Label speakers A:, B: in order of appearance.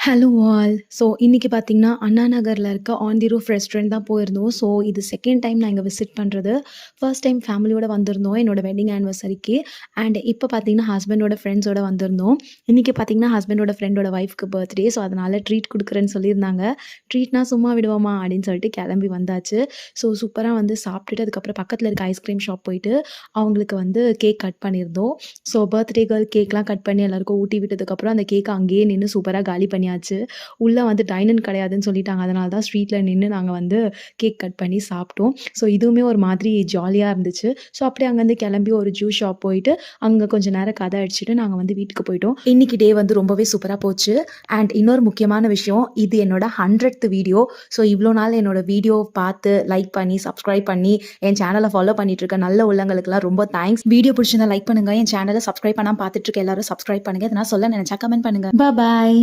A: Hello all. So இன்னைக்கு பார்த்தீங்கன்னா, அண்ணா நகர்ல இருக்க ஆன் தி ரூஃப் ரெஸ்டாரண்ட் தான் போயிருந்தோம். ஸோ இது செகண்ட் டைம் நான் இங்க விசிட் பண்றது. ஃபர்ஸ்ட் டைம் ஃபேமிலியோட வந்திருந்தோம் என்னோட வெட்டிங் ஆனிவர்சரிக்கு. அண்ட் இப்போ பார்த்தீங்கன்னா, ஹஸ்பண்டோட ஃப்ரெண்ட்ஸோட வந்திருந்தோம். இன்னைக்கு பார்த்தீங்கன்னா, ஹஸ்பண்டோட ஃப்ரெண்டோட ஒய்ஃப்க்கு பர்த்டே. ஸோ அதனால ட்ரீட் குடுக்குறேன்னு சொல்லியிருந்தாங்க. ட்ரீட்னா சும்மா விடுவோமா அப்படின்னு சொல்லிட்டு கிளம்பி வந்தாச்சு. ஸோ சூப்பரா வந்து சாப்பிட்டுட்டு அதுக்கப்புறம் பக்கத்துல இருக்க ஐஸ்கிரீம் ஷாப் போயிட்டு அவங்களுக்கு வந்து கேக் கட் பண்ணியிருந்தோம். ஸோ பர்த்டே கேர்ள் கேக்லாம் கட் பண்ணி எல்லாருக்கும் ஊட்டி விட்டதுக்கப்புறம் அந்த கேக்க அங்கேயே நின்னு சூப்பரா காலி பண்ணியாச்சு. உள்ள வந்து டைன் கிடையாதுன்னு சொல்லிட்டாங்க. அதனால தான் ஸ்ட்ரீட்ல நின்னு நாங்க வந்து கேக் கட் பண்ணி சாப்பிட்டோம். ஸோ இதுவுமே ஒரு மாதிரி ஜாலியா இருந்துச்சு. ஸோ அப்படியே அங்கேருந்து கிளம்பி ஒரு ஜூஸ் ஷாப் போயிட்டு, அங்க கொஞ்ச நேரம் கதை அடிச்சுட்டு நாங்க வந்து வீட்டுக்கு போயிட்டோம். இன்னைக்கு டே வந்து ரொம்பவே சூப்பரா போச்சு. அண்ட் இன்னொரு முக்கியமான விஷயம், இது என்னோட 100th வீடியோ. ஸோ இவ்ளோ நாள் என்னோட வீடியோ பார்த்து, லைக் பண்ணி, சப்ஸ்கிரைப் பண்ணி, என் சேனல ஃபாலோ பண்ணிட்டு இருக்க நல்ல உள்ளங்களுக்குலாம் ரொம்ப தேங்க்ஸ். வீடியோ பிடிச்சிருந்தா லைக் பண்ணுங்க. என் சேனல சப்ஸ்கிரைப் பண்ணாம பார்த்துட்டு இருக்க எல்லாரும் சப்ஸ்கிரைப் பண்ணுங்க. எதனா சொல்ல நினைச்சா கமெண்ட் பண்ணுங்க. பாய்.